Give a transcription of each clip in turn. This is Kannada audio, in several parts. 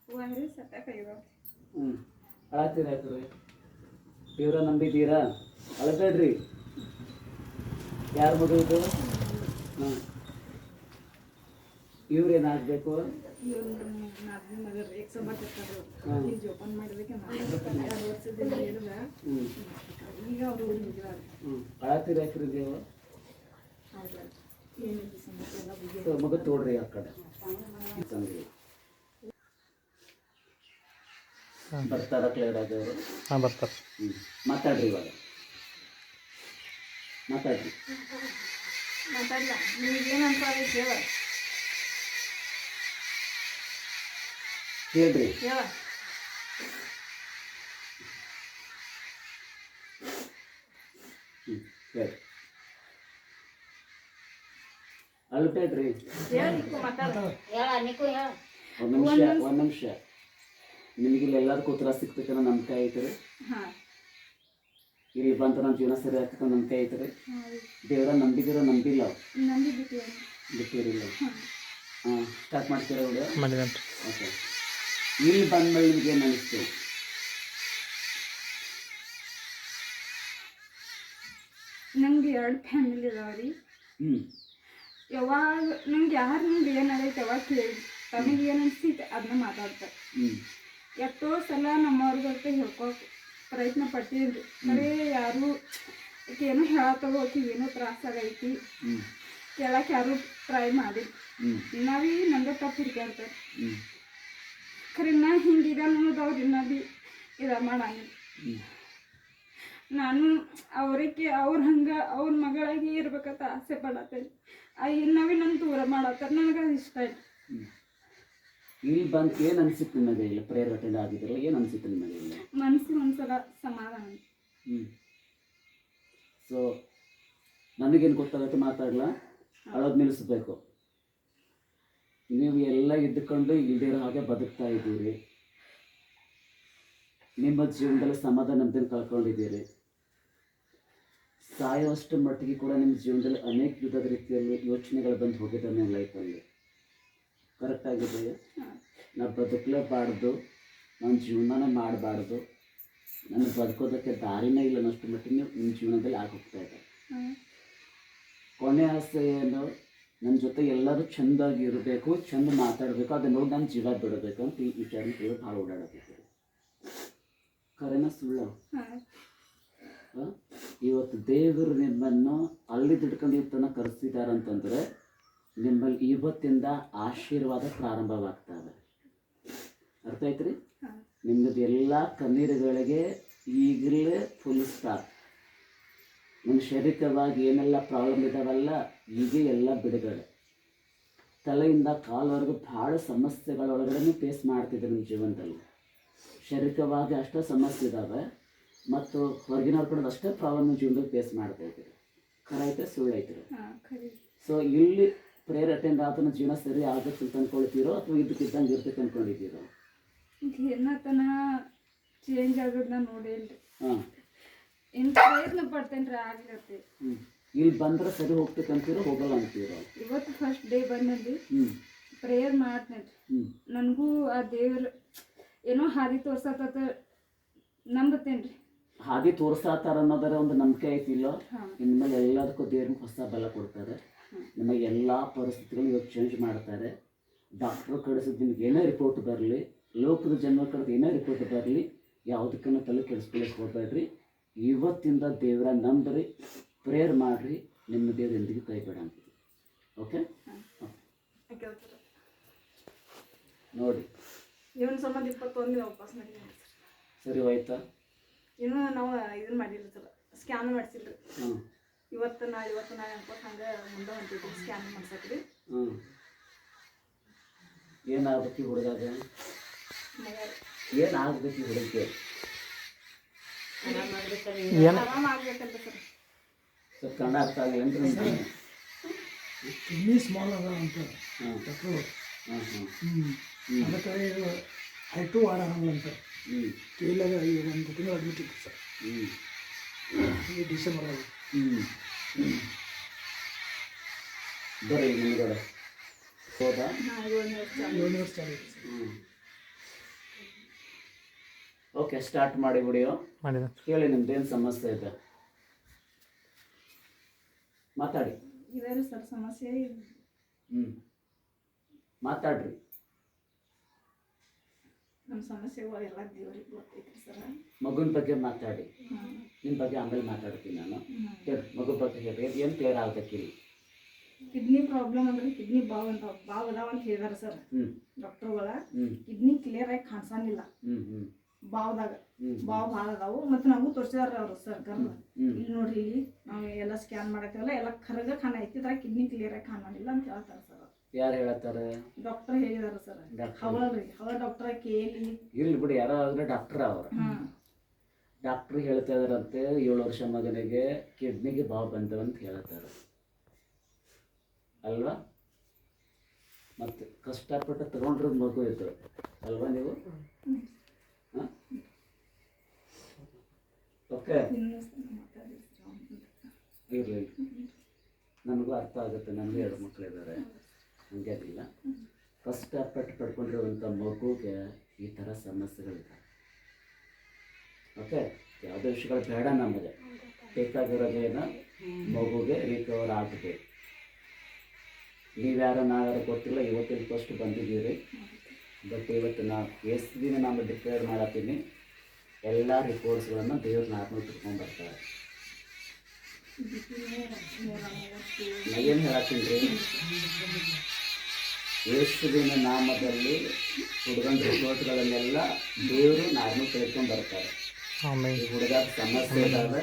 ಹ್ಞೂ ಅಳತ್ತೀರ ಯಾಕ್ರಿ ದೇವ್ರ ನಂಬಿದ್ದೀರಾ ಅಳಬೇಡ್ರಿ ಯಾರ ಮಗು ಇದು ಹಾಂ ಇವ್ರೇನಾಗಬೇಕು ಅಳತ್ತೀರ ಯಾಕ್ರಿ ದೇವ ಮಗ ತೋಡ್ರಿ ಆ ಕಡೆ ಬರ್ತಾರ ಕ್ಲಿಯರ್ ಆದವರು ಹಾಂ ಬರ್ತಾರೆ. ಮಾತಾಡ್ರಿ ಇವಾಗ ಮಾತಾಡ್ರಿ ಹೇಳ್ರಿ ಹೇಳಿ ಅಳ್ಬೇಡ್ರಿ ಒಂದು ನಿಮಿಷ ನಿಮಗಿಲ್ಲಿ ಎಲ್ಲದಕ್ಕೂ ಉತ್ತರ ಸಿಗ್ತಕ್ಕನ್ನ ನಂಬಿಕೆ ಐತ್ರಿ ಇಲ್ಲಿ ಬಂತ ನಮ್ಮ ಜೀವನ ಸರಿ ಆಗ್ತಕ್ಕ ನಂಬಿಕೆ ಐತ್ರಿ ದೇವರ ನಂಬಿದಿರೋ ನಂಬಿಲ್ಲ ಬಿಟ್ಟಿರಿಲ್ಲ ಹಾಂ ಸ್ಟಾರ್ಟ್ ಮಾಡ್ತೀರಾ ವಿಡಿಯೋ ಓಕೆ ಇಲ್ಲಿ ಬಂದ್ಮೇಲೆ ನಿಮ್ಗೆ ಏನು ಅನಿಸ್ತು ನಂಗೆ 2 ಫ್ಯಾಮಿಲಿ ಅದಾವ್ರಿ ಯಾವಾಗ ನಂಗೆ ಯಾರು ನಿಮ್ಗೆ ಏನಾಗೈತೆ ಯಾವಾಗ ಕೇಳಿ ತಮಗೆ ಏನು ಅನಿಸ್ತೈತೆ ಅದನ್ನ ಮಾತಾಡ್ತಾರೆ ಎಷ್ಟೋ ಸಲ ನಮ್ಮವ್ರಿಗೆ ಹೇಳ್ಕೊಳಕ್ಕೆ ಪ್ರಯತ್ನ ಪಟ್ಟಿದ್ರಿ ಬರೀ ಯಾರು ಏನೋ ಹೇಳತ್ತಗೋಕಿ ಏನೋ ತ್ರಾಸಾಗೈತಿ ಕೇಳಕ್ಕೆ ಯಾರು ಟ್ರೈ ಮಾಡಿ ನಾವೀ ನಂಗೆ ತಪ್ಪು ಹಿಡ್ಕಾಡ್ತಾರೆ ಖರೆ ನಾ ಹಿಂಗೀಗ ಅನ್ನೋದವ್ರು ಇನ್ನೂ ಭೀ ಇದು ಮಾಡಂಗಿಲ್ಲ ನಾನು ಅವ್ರಿಗೆ ಅವ್ರ ಹಂಗೆ ಅವ್ರ ಮಗಳಾಗಿ ಇರ್ಬೇಕಂತ ಆಸೆ ಪಡತ್ತೇನೆ ಇನ್ನವೇ ನನ್ನ ದೂರ ಮಾಡತ್ತಾರೆ ನನಗೆ ಅದು ಇಷ್ಟ ಇಲ್ಲ ಇಲ್ಲಿ ಬಂದು ಏನು ಅನಿಸಿತ್ತು ನಿಮಗೆ ಇಲ್ಲ ಪ್ರೇಯರ್ ಅಟೆಂಡ್ ಆಗಿದ್ರಲ್ಲ ಏನು ಅನಿಸಿತ್ತು ನಿಮಗೆ ಇಲ್ಲ ಮನಸ್ಸಿಗೆ ಒಂದ್ಸಲ ಸಮಾಧಾನ ಸೊ ನನಗೇನು ಗೊತ್ತಾಗುತ್ತೆ ಮಾತಾಡಲ್ಲ ಅಳೋದು ನಿಲ್ಲಿಸ್ಬೇಕು ನೀವು ಎಲ್ಲ ಇದ್ದುಕೊಂಡು ಇಲ್ದಿರೋ ಹಾಗೆ ಬದುಕ್ತಾ ಇದ್ದೀರಿ ನಿಮ್ಮ ಜೀವನದಲ್ಲಿ ಸಮಾಧಾನ ನೆಮ್ಮದಿನ ಕಳ್ಕೊಂಡಿದ್ದೀರಿ ಸಾಯೋಷ್ಟು ಮಟ್ಟಿಗೆ ಕೂಡ ನಿಮ್ಮ ಜೀವನದಲ್ಲಿ ಅನೇಕ ವಿಧದ ರೀತಿಯಲ್ಲಿ ಯೋಚನೆಗಳು ಬಂದು ಹೋಗಿದೆ ನಿಮ್ಮ ಲೈಫಲ್ಲಿ ಕರೆಕ್ಟ್ ಆಗಿದೆಯಾ ನಾವು ಬದುಕಲೇಬಾರ್ದು ನನ್ನ ಜೀವನನೇ ಮಾಡಬಾರ್ದು ನನಗೆ ಬದುಕೋದಕ್ಕೆ ದಾರಿನೇ ಇಲ್ಲ ಅನ್ನೋಷ್ಟು ಮಟ್ಟಿಗೆ ನಿಮ್ಮ ಜೀವನದಲ್ಲಿ ಆಗೋಗ್ತಾ ಇದೆ ಕೊನೆ ಆಸೆ ಏನು ನನ್ನ ಜೊತೆ ಎಲ್ಲರೂ ಚೆಂದಾಗಿ ಇರಬೇಕು ಚೆಂದ ಮಾತಾಡಬೇಕು ಅದನ್ನ ನೋಡಿ ನಾನು ಜೀವ ಬಿಡಬೇಕು ಅಂತ ಈ ವಿಚಾರನ ಕೇಳಿ ಭಾಳ ಓಡಾಡಬೇಕು ಕರೆನ ಸುಳ್ಳು ಇವತ್ತು ದೇವರು ನಿಮ್ಮನ್ನು ಅಲ್ಲಿ ತಿಳ್ಕೊಂಡು ಇವತ್ತನ್ನು ಕರೆಸಿದಾರಂತಂದರೆ ನಿಮ್ಮಲ್ಲಿ ಇವತ್ತಿಂದ ಆಶೀರ್ವಾದ ಪ್ರಾರಂಭವಾಗ್ತವೆ ಅರ್ಥ ಐತ್ರಿ ನಿಮ್ಮದು ಎಲ್ಲ ಕಣ್ಣೀರುಗಳಿಗೆ ಈಗಲೇ ಫುಲ್ ಸ್ಟಾಪ್ ನಿಮ್ಮ ಶಾರೀರಿಕವಾಗಿ ಏನೆಲ್ಲ ಪ್ರಾಬ್ಲಮ್ ಇದಾವಲ್ಲ ಈಗ ಎಲ್ಲ ಬಿಡುಗಡೆ ತಲೆಯಿಂದ ಕಾಲವರೆಗೂ ಭಾಳ ಸಮಸ್ಯೆಗಳೊಳಗಡೆ ಫೇಸ್ ಮಾಡ್ತಿದ್ದೆ ನಿಮ್ಮ ಜೀವನದಲ್ಲಿ ಶಾರೀರಿಕವಾಗಿ ಅಷ್ಟೇ ಸಮಸ್ಯೆ ಇದ್ದಾವೆ ಮತ್ತು ಹೊರಗಿನವ್ರ ಕಡೆ ಅಷ್ಟೇ ಪ್ರಾಬ್ಲಮ್ ಜೀವನದಲ್ಲಿ ಫೇಸ್ ಮಾಡ್ತಾ ಇದ್ದೀರಿ ಖರೆ ಐತೆ ಸುಳ್ಳು ಐತ್ರಿ ಸೊ ಇಲ್ಲಿ ಪ್ರೇಯರ್ ಅಟೆಂಡ್ ಆತನ ಜೀವನ ಸರಿ ಆಗಬೇಕು ಅಂತ ಅಂದ್ಕೊಳ್ತೀರೋ ಅಥವಾ ಇದಕ್ಕಿದ್ದಂಗೆ ಇರ್ತೈತೆ ಅಂದ್ಕೊಂಡಿದ್ದೀರೋ ಏನತನ ಚೇಂಜ್ ಆಗೋದನ್ನ ನೋಡಿಲ್ರಿ ಏನು ಪ್ರಯತ್ನ ಪಡ್ತೇನೆ ರೀ ಆಗ್ಲತ್ತಿ ಇಲ್ಲಿ ಬಂದ್ರೆ ಸರಿ ಹೋಗ್ಬೇಕಂತೀರೋ ಹೋಗಲ್ಲ ಅಂತೀರೋ ಇವತ್ತು ಫಸ್ಟ್ ಡೇ ಬಂದಲ್ಲಿ ಪ್ರೇಯರ್ ಮಾಡ್ತೇನೆ ನನಗೂ ಆ ದೇವ್ರ ಏನೋ ಹಾದಿ ತೋರ್ಸತ್ತ ನಂಬತ್ತೇನೆ ರೀ ಹಾದಿ ತೋರ್ಸಾತಾರ ಅನ್ನೋದರ ಒಂದು ನಂಬಿಕೆ ಐತಿಲ್ಲ ಇನ್ಮೇಲೆ ಎಲ್ಲದಕ್ಕೂ ದೇವ್ರಿಗೆ ಹೊಸ ಬಲ ಕೊಡ್ತಾರೆ ನಿಮಗೆ ಎಲ್ಲ ಪರಿಸ್ಥಿತಿಗಳು ಇವಾಗ ಚೇಂಜ್ ಮಾಡ್ತಾರೆ ಡಾಕ್ಟ್ರು ಕಳಿಸಿದ ನಿಮ್ಗೆ ಏನೇ ರಿಪೋರ್ಟ್ ಬರಲಿ ಲೋಕದ ಜನ್ಮ ಕಡೆದು ಏನೇ ರಿಪೋರ್ಟ್ ಬರಲಿ ಯಾವುದಕ್ಕೂ ತಲೆ ಕೆಡಿಸ್ಕೊಳ್ಳೋಕೆ ಹೋಗಬೇಡ್ರಿ ಇವತ್ತಿಂದ ದೇವರ ನಂಬ್ರಿ ಪ್ರೇಯರ್ ಮಾಡಿರಿ ನಿಮ್ಮ ದೇವ್ರ ಎಂದಿಗೂ ಕೈ ಬೇಡ ಅಂತ ಓಕೆ ನೋಡಿ ಇವನ್ ಸಂಬಂಧ 21 ವಾಪಸ್ ಮಾಡಿದ್ವಿ ಸರಿ ಹೋಯ್ತಾ ಇನ್ನೂ ನಾವು ಇದನ್ನ ಮಾಡಿಲ್ಲ ಸರ್ ಸ್ಕ್ಯಾನ್ ಮಾಡಿಸಿಲ್ರಿ ಇವತ್ತು ನಾಳೆ ಅನ್ಕೊಟ್ಟು ಹಂಗೆ ಮುಂದೆ ಹೊಂಟಿದ್ವಿ ಸ್ಕ್ಯಾನ್ ಮಾಡ್ಸಕ್ರಿ ಏನಾಗ್ಬೇಕು ಹುಡುಗಾಗ ಏನಾಗ್ಬೇಕು ಹುಡುಗಕ್ಕೆ ಆರಾಮ ಆಗ್ಬೇಕಂತ ಸರ್ ಸ್ವಲ್ಪ ಕನ್ನಡ ಅರ್ಥ ಆಗಿಲ್ಲ ಕಿಡ್ನಿ ಸ್ಮಾಲ್ ಅದ ಅಂತ ಡಾಕ್ಟ್ರು ಅದಕ್ಕೆ ಐಟು ವಾಡಂಗಿಲ್ಲ ಅಂತ ಕೇಳಿದಾಗ ಈಗ ಒಂದು ತಿಂಗಳು ಅಡ್ಮಿಟ್ ಇತ್ತು ಸರ್ ಈ ಡಿಸೆಂಬರ್ ಬರ್ರಿ ಮುಂದ್ಗಡೆ ಹೌದಾ 7 ವರ್ಷ ಚಾಲಿದೆ ಓಕೆ, ಸ್ಟಾರ್ಟ್ ಮಾಡಿ ವಿಡಿಯೋ. ಮಾಡಿದ ಹೇಳಿ ನಿಮ್ದೇನು ಸಮಸ್ಯೆ ಇದೆ, ಮಾತಾಡಿ. ಇದೇ ಸರ್ ಸಮಸ್ಯೆ. ಮಾತಾಡ್ರಿ. ನಮ್ಮ ಸಮಸ್ಯೆಗಳು ಎಲ್ಲ ದೇವ್ರಿಗೆ ಗೊತ್ತೈತ್ರಿ ಸರ್. ಮಗುನ ಬಗ್ಗೆ ಮಾತಾಡಿ. ನಿಮ್ಮ ಬಗ್ಗೆ ಆಮೇಲೆ ಮಾತಾಡ್ತೀನಿ ನಾನು. ಹೇಳಿ, ಮಗು ಬಗ್ಗೆ ಹೇಳಿ, ಏನು ಕ್ಲಿಯರ್ ಆಗಬೇಕಿಲ್ಲ. ಕಿಡ್ನಿ ಪ್ರಾಬ್ಲಮ್ ಅಂದ್ರೆ ಕಿಡ್ನಿ ಬಾವ್ ಅದಾವ ಅಂತ ಹೇಳಿದಾರೆ ಸರ್ ಡಾಕ್ಟರ್ಗಳ. ಕಿಡ್ನಿ ಕ್ಲಿಯರ್ ಆಗಿ ಕಾಣಿಸಂಗಿಲ್ಲ ಬಾವ್ದಾಗ. ಬಾವ್ ಭಾಳ ಅದಾವು. ಮತ್ತು ನಾವು ತೋರಿಸಿದಾರೆ ಅವರು ಸರ್ ಕರ್ನ. ಇಲ್ಲಿ ನೋಡ್ರಿ, ಇಲ್ಲಿ ನಾವು ಎಲ್ಲ ಸ್ಕ್ಯಾನ್ ಮಾಡತ್ತೇವಲ್ಲ, ಎಲ್ಲ ಕರಗ ಖಾನ ಐತಿ, ಇದ್ರಾಗ ಕಿಡ್ನಿ ಕ್ಲಿಯರ್ ಆಗಿ ಕಾಣಿಲ್ಲ ಅಂತ ಹೇಳ್ತಾರೆ ಸರ್. ಯಾರು ಹೇಳತ್ತಾರೆ? ಡಾಕ್ಟರ್ ಹೇಳಿದಾರೆ ಸರ್. ಹವಳ್ರಿ, ಹವಳ ಡಾಕ್ಟರ್ ಕೇಳಿ ಇರ್ಲಿ ಬಿಡಿ, ಯಾರೋ ಆದ್ರೆ ಡಾಕ್ಟರ್ ಅವರು. ಡಾಕ್ಟ್ರ್ ಹೇಳ್ತಾ ಇದಾರಂತೆ 7 ವರ್ಷ ಮಗನಿಗೆ ಕಿಡ್ನಿಗೆ ಬಾವು ಬಂದವಂತ ಹೇಳ್ತಾರೆ ಅಲ್ವಾ? ಮತ್ತೆ ಕಷ್ಟಪಟ್ಟು ತಗೊಂಡ್ರ ಮಗು ಇತ್ತು ಅಲ್ವಾ ನೀವು? ಓಕೆ, ಇರಲಿ, ನನಗೂ ಅರ್ಥ ಆಗುತ್ತೆ. ನನಗೂ 2 ಮಕ್ಕಳಿದ್ದಾರೆ, ಹಂಗೇನಿಲ್ಲ. ಕಷ್ಟಪಟ್ಟು ಪಡ್ಕೊಂಡಿರುವಂಥ ಮಗುಗೆ ಈ ಥರ ಸಮಸ್ಯೆಗಳಿದೆ. ಓಕೆ, ಯಾವುದೇ ವಿಷಯಗಳು ಬೇಡ, ನಮಗೆ ಬೇಕಾಗಿರೋದೇನು ಮಗುಗೆ ರಿಕವರ್ ಆಗಬೇಕು. ನೀವ್ಯಾರೋ ನಾವ್ಯಾರೋ ಗೊತ್ತಿಲ್ಲ, ಇವತ್ತಿನ ಫಸ್ಟ್ ಬಂದಿದ್ದೀರಿ. ಬಟ್ ಇವತ್ತು ಎಷ್ಟು ದಿನ ನಾನು ಡಿಕ್ಲೇರ್ ಮಾಡತ್ತೀನಿ, ಎಲ್ಲ ರಿಪೋರ್ಟ್ಸ್ಗಳನ್ನು ದೇವ್ರ ನಾರ್ಮಲ್ ತಿಳ್ಕೊಂಡ್ಬರ್ತಾರೆ. ನಾ ಏನು ಹೇಳತ್ತೀನಿ ರೀ, ಯೇಸುವಿನ ನಾಮದಲ್ಲಿ ಹುಡುಗನ ರಿಪೋರ್ಟ್ಗಳನ್ನೆಲ್ಲ ದೇವರು ನಾರ್ಮಲ್ ತಿಳ್ಕೊಂಡು ಬರ್ತಾರೆ. ಈ ಹುಡುಗ ಸಮಸ್ಯೆ ಇದ್ದಾವೆ,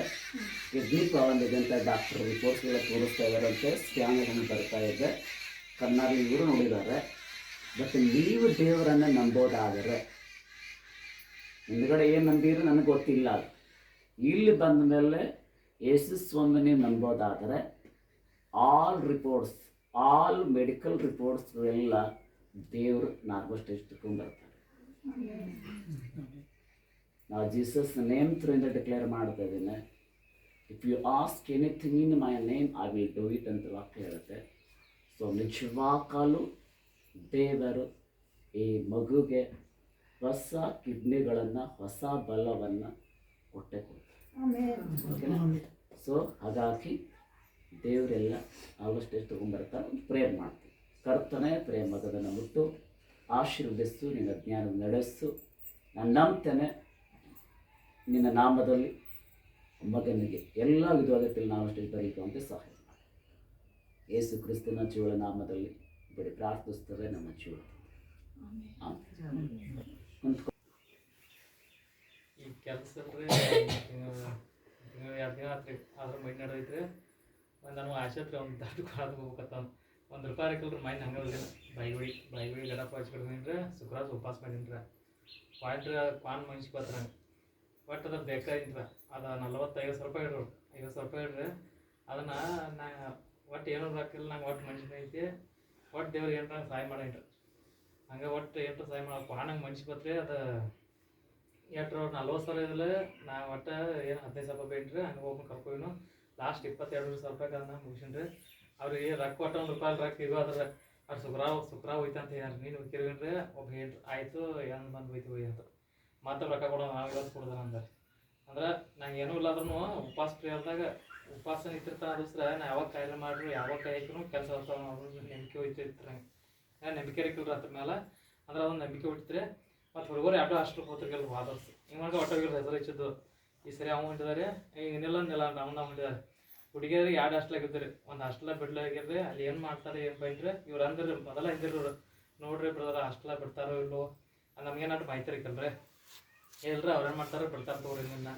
ಕಿಡ್ನಿ ಪ್ರಾಬ್ಲಮ್ ಇದೆ ಅಂತ ಡಾಕ್ಟರ್ ರಿಪೋರ್ಟ್ಸ್ಗಳ ತೋರಿಸ್ತಾ ಇದ್ದಾರಂತೆ, ಸ್ಕ್ಯಾನ್ಗಳನ್ನು ಬರ್ತಾ ಇದೆ, ಕಣ್ಣಾಗಿ ಇವರು ನೋಡಿದ್ದಾರೆ. ಬಟ್ ನೀವು ದೇವರನ್ನು ನಂಬೋದಾದರೆ, ಹಿಂದ್ಗಡೆ ಏನು ನಂಬಿದ್ರು ನನಗೆ ಗೊತ್ತಿಲ್ಲ. ಇಲ್ಲಿ ಬಂದ ಮೇಲೆ ಯೇಸು ಸ್ವಾಮಿನೇ ನಂಬೋದಾದರೆ all reports, all medical reports ಎಲ್ಲ ದೇವರು ನಾರ್ಮಲ್ ಸ್ಟೇಜ್ ತಿಳ್ಕೊಂಡ್ಬರ್ತಾರೆ. ನಾವು ಜೀಸಸ್ ನೇಮ್ ಥ್ರೂಯಿಂದ ಡಿಕ್ಲೇರ್ ಮಾಡ್ತಾ ಇದ್ದೀನಿ. If you ask anything in my name I will do it ಅಂತ ವಾಕ್ಯ ಹೇಳುತ್ತೆ. ಸೊ ನಿಜವಾಗಲೂ ದೇವರು ಈ ಮಗುಗೆ ಹೊಸ ಕಿಡ್ನಿಗಳನ್ನು, ಹೊಸ ಬಲವನ್ನು ಕೊಟ್ಟೆ ಕೊಡ್ತಾರೆ. ಸೊ ಹಾಗಾಗಿ ದೇವರೆಲ್ಲ ಆಗಸ್ಟ್ ಎಷ್ಟು ತೊಗೊಂಡ್ಬರ್ತಾರೆ, ಪ್ರೇಯರ್ ಮಾಡ್ತೀವಿ. ಕರ್ತನೆ ಪ್ರೇಮಗದನ್ನು ಮುಟ್ಟು ಆಶೀರ್ವದಿಸು, ನಿನ್ನ ಜ್ಞಾನ ನಡೆಸು. ನಾನು ನಂಬ್ತೇನೆ ನಿನ್ನ ನಾಮದಲ್ಲಿ ಮಗನಿಗೆ ಎಲ್ಲ ವಿಧವಾದ ನಾವು ಅಷ್ಟು ಬರೀಕುವಂತೆ ಸಹಾಯ ಮಾಡಿ. ಯೇಸು ಕ್ರಿಸ್ತನ ಜೀವನ ನಾಮದಲ್ಲಿ ಬರೀ ಪ್ರಾರ್ಥಿಸ್ತೇವೆ ನಮ್ಮ ಜೀವ. ಈ ಕೆಲಸ ರೀ 2 ದಿನ ಆತ್ರಿ, ಆದ್ರೆ ಮೈಂಡ್ ನಡೆದೈತ್ರಿ. ನಾನು ಆಸೆ ಹತ್ರ ಒಂದು ದಾಟು ಕಾದು ಹೋಗ್ಬೇಕತ್ತ ₹1 ಹಾಕಲ್ರಿ. ಮೈಂಡ್ ಹಂಗಲ್ರಿ, ಬಾಯಿಗುಡಿ ಗಡಪ ಹಚ್ಕೊಡ್ತೀನಿ. ಶುಕ್ರವಾರ ಉಪವಾಸ ಮಾಡೀನಿ. ಪಾನ್ ಮನ್ಸಿಗೆ ಬರ್ತಾರೆ. ಒಟ್ಟು ಅದ್ರ ಬೇಕಾಗಿತ್ತು. ಅದು 45 ರೂಪಾಯಿ ಇಡ್ರಿ, 50 ರೂಪಾಯಿ ಇಡ್ರಿ. ಅದನ್ನು ನಾ ಒಟ್ಟು ಏನೂ ಹಾಕಿಲ್ಲ, ನಂಗೆ ಒಟ್ಟು ಮನ್ಸಿಗೆ ಐತಿ. ಒಟ್ಟು ದೇವ್ರಿಗೆ ಏನಾರ ಸಹಾಯ ಮಾಡೇನ್ರಿ. ಹಂಗೆ ಒಟ್ಟು ಏನಾರ ಸಹಾಯ ಮಾಡೋ ಪಾನಂಗೆ ಮನ್ಸಿಗೆ ಬತ್ರಿ. ಅದು ಎಷ್ಟು 40,000 ಇದಿಲ್ಲ, ನಾ ಒಟ್ಟು ಏನು 15,000 ರೂಪಾಯಿ ಬೇಡ್ರಿ. ಹಂಗೆ ಹೋಗಿ ಕರ್ಕೊಯ್ನು ಲಾಸ್ಟ್ 22,000 ರೂಪಾಯಿ ಅದನ್ನ ಮುಗಿಸಿನ್ರಿ. ಅವ್ರಿಗೆ ರೊಕ್ಕ ಒಟ್ಟು ₹1 ರೊಕ್ಕ ಇದು ಅದ್ರ ಅದು ಶುಕ್ರವಾರ ಹೋಯ್ತು ಅಂತ ಹೇಳ್ರಿ. ನೀನು ಹೋಗಿರ್ವೇನ್ರಿ ಒಬ್ಬ ಹೇಳ್ರಿ, ಆಯಿತು ಏನು ಬಂದು ಹೋಯ್ತು ಹೋಗಿ ಅಂತ ಮತ್ತೆ ರೊಕ್ಕ ಕೊಡೋದು ನಾವು ಇವತ್ತು ಕೊಡ್ದಾರ ಅಂದಾರೆ. ಅಂದ್ರೆ ನಂಗೆ ಏನೂ ಇಲ್ಲಾದ್ರೂ ಉಪವಾಸ ಪ್ರಿಯರ್ದಾಗ ಉಪವಾಸ ನಿಂತಿರ್ತಾನೆ. ಅದೋಸ್ಕರ ನಾ ಯಾವಾಗ ಕಾಯಿಲೆ ಮಾಡ್ರು, ಯಾವಾಗ ಕೈ ಹಾಕಿನೂ ಕೆಲಸ ಇರ್ತಾವೆ. ನಂಬಿಕೆ ಹೋಯ್ತಿರ್ತಾರೆ. ನಂಬಿಕೆ ಇರಕ್ಕಿಲ್ರಿ ಅದ್ರ ಮೇಲೆ. ಅಂದ್ರೆ ಅದೊಂದು ನಂಬಿಕೆ ಹೊಡಿತಾರೆ. ಮತ್ತು ಹುಡುಗರು 2 ಅಷ್ಟು ಹೋತಿರ್ಗಲ್ ವಾದರ್ಸ್ ಹಿಂಗೆ ಒಟ್ಟೋಗಿರೋ ಹೆಸರು ಹೆಚ್ಚಿದ್ದು. ಈ ಸರಿ ಅವ್ನು ಹೊಂಟಿದಾರೆ, ಈಗ ನಿಲ್ಲ ನಾವು ಹೊಂಟಿದ್ದಾರೆ. ಹುಡುಗಿಯರಿಗೆ 2 ಹಾಸ್ಟೆಲಾಗಿರ್ತಾರೆ. ಒಂದು ಹಾಸ್ಟೆಲ ಬಿಡ್ಲಾಗಿರ್ರಿ. ಅಲ್ಲಿ ಏನು ಮಾಡ್ತಾರೆ ಏನು ಬೈನ್ರಿ. ಇವ್ರು ಅಂದ್ರೆ ಮೊದಲ ಹಿಂದಿರೋರು ನೋಡ್ರಿ ಬ್ರದರ್ ಹಾಸ್ಟೆಲ ಬಿಡ್ತಾರೋ ಇಲ್ಲೋ ನಮ್ಗೇನಾದ್ರು ಮಾಹಿತಿ ಇರಕಲ್ರಿ. ಹೇಳ್ರಿ ಅವ್ರೇನು ಮಾಡ್ತಾರೆ ಬಿಡ್ತಾರೆ ತಗೋರಿ ನಿನ್ನ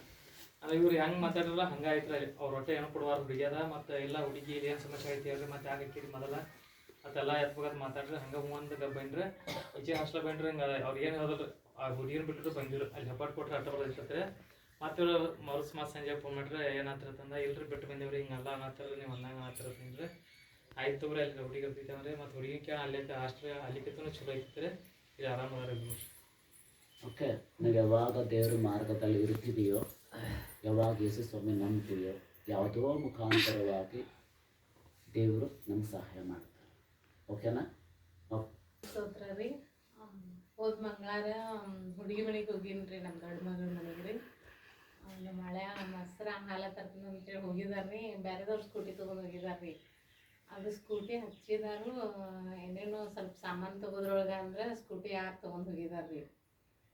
ಅಂದ್ರೆ ಇವ್ರು ಹೆಂಗೆ ಮಾತಾಡಿರಲ್ಲ ಹಂಗೆ ಆಯ್ತು. ಅವ್ರ ಹೊಟ್ಟೆ ಏನು ಕೊಡುವಾರ ಹುಡುಗಿಯದ ಮತ್ತು ಎಲ್ಲ ಹುಡುಗಿ ಏನು ಸಮಸ್ಯೆ ಐತಿ ಹೇಳ್ರಿ, ಮತ್ತು ಯಾಕೆ ಹಾಕಿರಿ ಮೊದಲ ಮತ್ತೆಲ್ಲ ಎತ್ಬೇಕಾದ್ ಮಾತಾಡ್ರಿ. ಹಂಗೆ ಒಂದು ಬೈನ್ರಿ ಈಚೆ ಹಾಸ್ಟೆಲ್ ಬೈನ್ರಿ. ಹಿಂಗೆ ಅವ್ರು ಏನು ಹೇಳಿದ್ರು ಆ ಹುಡುಗಿನ ಬಿಟ್ಟರು ಬಂದಿರು. ಅಲ್ಲಿ ಹೆಬ್ಬಾಟ್ ಕೊಟ್ಟರೆ ಅಟ್ಟ ಬರೋದಿರ್ತೈತೆ. ಮತ್ತು ಮರುಸ್ ಮಾತು ಸಂಜೆ ಫೋನ್ ಮಾಡ್ರಿ ಏನಾಗ್ತಿರತ್ತಂದ ಇಲ್ರಿ ಬಿಟ್ಟು ಬಂದೇವ್ರಿ ಹಿಂಗೆಲ್ಲ ಅನ್ನತ್ತಾರ ನೀವು ಅನ್ನಂಗೆ ಅನ್ನತ್ತಿರತ್ತೀನ್ರಿ. ಆಯ್ತು ತಗೋರಿ ಅಲ್ಲಿ ಹುಡುಗಿ ಇರ್ತೈತೆ ಮತ್ತು ಹುಡುಗಿ ಕೇಳ ಅಲ್ಲೇ ಹಾಸ್ಟೆಲ್ ಅಲ್ಲಿಕಿತ್ತೂ ಚಲೋ ಐತಿರಿ. ಇದು ಆರಾಮದಾರ. ಓಕೆ, ನಾವು ಯಾವಾಗ ದೇವರ ಮಾರ್ಗದಲ್ಲಿ ಇರ್ತಿದೆಯೋ, ಯಾವಾಗ ಯೇಸು ಸ್ವಾಮಿ ನಂಬ್ತೀಯೋ, ಯಾವುದೋ ಮುಖಾಂತರವಾಗಿ ದೇವರು ನಮ್ಗೆ ಸಹಾಯ ಮಾಡ್ತಾರೆ. ಓಕೆನಾ? ಸ್ತೋತ್ರ ರೀ. ಹೋದ ಮಂಗಳವಾರ ಹುಡುಗಿ ಮನೆಗೆ ಹೋಗಿನ್ರಿ ನಮ್ಮ ದೊಡ್ಡ ಮಗಳ ಮನೆಗೆ ರೀ. ನಮ್ಮ ಹಳೆ ಮೊಸರ ಹಾಲು ತರ್ತೀನಿ ಅಂತೇಳಿ ಹೋಗಿದಾರ್ರಿ. ಬೇರೆದವ್ರು ಸ್ಕೂಟಿ ತೊಗೊಂಡು ಹೋಗಿದಾರ್ರಿ. ಅದು ಸ್ಕೂಟಿ ಹಚ್ಚಿದಾರು ಏನೇನೋ ಸ್ವಲ್ಪ ಸಾಮಾನು ತೊಗೋದ್ರೊಳಗೆ ಅಂದ್ರೆ ಸ್ಕೂಟಿ ಯಾರು ತೊಗೊಂಡು ಹೋಗಿದಾರ್ರಿ.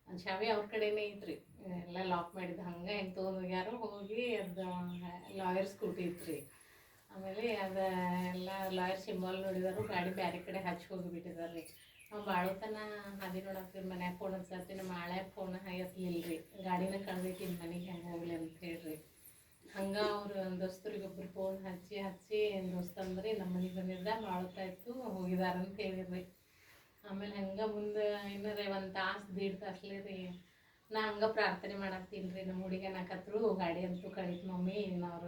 ಒಂದು ಚಾವಿ ಅವ್ರ ಕಡೆನೇ ಐತ್ರಿ, ಎಲ್ಲ ಲಾಕ್ ಮಾಡಿದ್ದು ಹಂಗೆ ಹೆಂಗೆ ತೊಗೊಂಡು ಹೋಗ್ಯಾರು. ಹೋಗಿ ಅದು ಲಾಯರ್ ಸ್ಕೂಟಿ ಇತ್ತು. ಆಮೇಲೆ ಅದು ಎಲ್ಲ ಲಾಯರ್ ಸಿಂಬಲ್ ನೋಡಿದಾರು, ಗಾಡಿ ಬೇರೆ ಕಡೆ ಹಚ್ಚಿ ಹೋಗಿಬಿಟ್ಟಿದಾರ್ರಿ. ನಾವು ಬಾಳೋತನ ಹಾದಿ ನೋಡಾಕ್ತೀವಿ, ಮನ್ಯಾಗ ಫೋನ್ ಹಚ್ಚಾರ್ತೀವಿ. ನಮ್ಮ ಹಳೆ ಫೋನ್ ಎತ್ತಲಿಲ್ಲ ರೀ, ಗಾಡಿನ ಕಳ್ದೈತಿ ಇನ್ನು ಮನೆಗೆ ಹೆಂಗೆ ಹೋಗ್ಲಿ ಅಂತ ಹೇಳ್ರಿ. ಹಂಗೆ ಅವ್ರು ದೋಸ್ತರಿಗೊಬ್ರು ಫೋನ್ ಹಚ್ಚಿ ದೋಸ್ತಂದ್ರಿ ನಮ್ಮ ಮನೆಗೆ ಬಂದಿದ್ದ ಬಾಳೋತಾಯ್ತು ಹೋಗಿದಾರಂತ ಹೇಳಿದ್ರಿ. ಆಮೇಲೆ ಹಂಗೆ ಮುಂದೆ ಏನಾರ ಒಂದು ತಾಸು ದೀಡ್ ತಾಸ್ಲಿ ರೀ ನಾ ಹಂಗೆ ಪ್ರಾರ್ಥನೆ ಮಾಡತ್ತೀನಿ ರೀ. ನಮ್ಮ ಹುಡುಗಿ ಅನ್ನಕತ್ರು ಗಾಡಿ ಅಂತೂ ಕಳೀತು ಮಮ್ಮಿ, ಅವ್ರ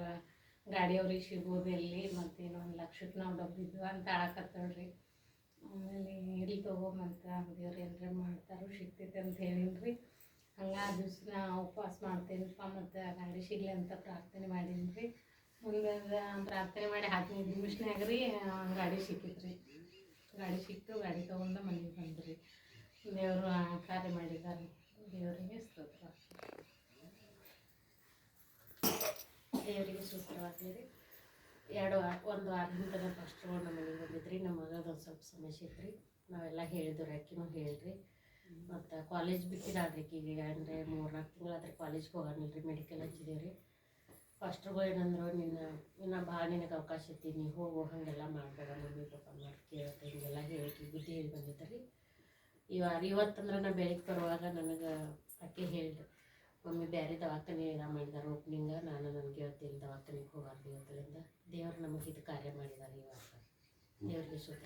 ಗಾಡಿಯವ್ರಿಗೆ ಸಿಗೋದು ಎಲ್ಲಿ, ಮತ್ತು ಇನ್ನೊಂದು ಲಕ್ಷಕ್ಕೆ ನಾವು ಡಬ್ಬಿದ್ವು ಅಂತ ಆಳಕತ್ತಳ್ರಿ. ಆಮೇಲೆ ಇಲ್ಲಿ ತೊಗೊಂಬಂತ ದೇವ್ರು ಏನಾರ ಮಾಡ್ತಾರೋ ಸಿಗ್ತೈತೆ ಅಂತ ಹೇಳಿನ್ರಿ. ಹಂಗೆ ಆ ದಿವ್ಸ ನಾ ಉಪವಾಸ ಮಾಡ್ತೇನಪ್ಪ, ಮತ್ತು ಗಾಡಿ ಸಿಗ್ಲಿ ಅಂತ ಪ್ರಾರ್ಥನೆ ಮಾಡೀನಿ ರೀ. ಮುಂದೆ ಪ್ರಾರ್ಥನೆ ಮಾಡಿ 15 ನಿಮಿಷನಾಗ ರೀ ಗಾಡಿ ಸಿಕ್ಕಿದ್ರಿ. ಗಾಡಿ ಸಿಕ್ತು, ಗಾಡಿ ತೊಗೊಂಡು ಮನೆಗೆ ಬಂದ್ರಿ. ದೇವರು ಕಾರ್ಯ ಮಾಡಿದ್ದಾರೆ, ದೇವರಿಗೆ ಸ್ತೋತ್ರ. ದೇವರಿಗೆ ಸ್ತೋತ್ರವಾಗಲಿ ರೀ. ಒಂದು ವಾರದಿಂದ ಫಸ್ಟ್ ನಮ್ಮ ಮನೆಗೆ ಬಂದಿದ್ರಿ. ನಮ್ಮ ಮಗದ ಒಂದು ಸ್ವಲ್ಪ ಸಮಸ್ಯೆ ಇತ್ತು. ನಾವೆಲ್ಲ ಹೇಳಿದ್ರಿ, ಅಕ್ಕಿನೂ ಹೇಳಿದ್ರಿ. ಮತ್ತು ಕಾಲೇಜ್ ಬಿಟ್ಟಿದ್ದಾಳ್ರಿ ಈಗ, ಅಂದರೆ 3-4 ತಿಂಗಳಾದ್ರೆ ಕಾಲೇಜ್ಗೆ ಹೋಗೋಣಿಲ್ರಿ. ಮೆಡಿಕಲ್ ಹಚ್ಚಿದೇವ್ರಿ. ಫಸ್ಟ್ರು ಏನಂದ್ರು, ಇನ್ನು ಭಾಳ ನಿನಗೆ ಅವಕಾಶ ಐತಿ, ನೀ ಹೋಗು, ಹಾಗೆಲ್ಲ ಮಾಡಬೇಡ, ಮಮ್ಮಿ ಪಾಪ ಮಾಡಿ ಕೇಳುತ್ತೆ ಹಿಂಗೆಲ್ಲ ಹೇಳಿ ಬುದ್ಧಿ ಹೇಳಿ ಬಂದಿದ್ರಿ. ಇವತ್ತಂದ್ರೆ ನಾ ಬೆಳಗ್ಗೆ ಬರುವಾಗ ನನಗೆ ಅಕ್ಕಿ ಹೇಳಿರಿ, ಮಮ್ಮಿ ಬೇರೆ ದವಾಖಾನೆ ಮಾಡಿದಾರೆ ಓಪನಿಂಗ, ನಾನು ನನಗೆ ಹೇಳ್ತೀನಿ ದವಾಖಾನೆಗೆ ಹೋಗಾರ್ದು ಇವತ್ತರಿಂದ. ದೇವ್ರು ನಮಗೆ ಇದು ಕಾರ್ಯ ಮಾಡಿದ್ದಾರೆ ಇವಾಗ. ದೇವ್ರಿಗೆ ಸುತ್ತ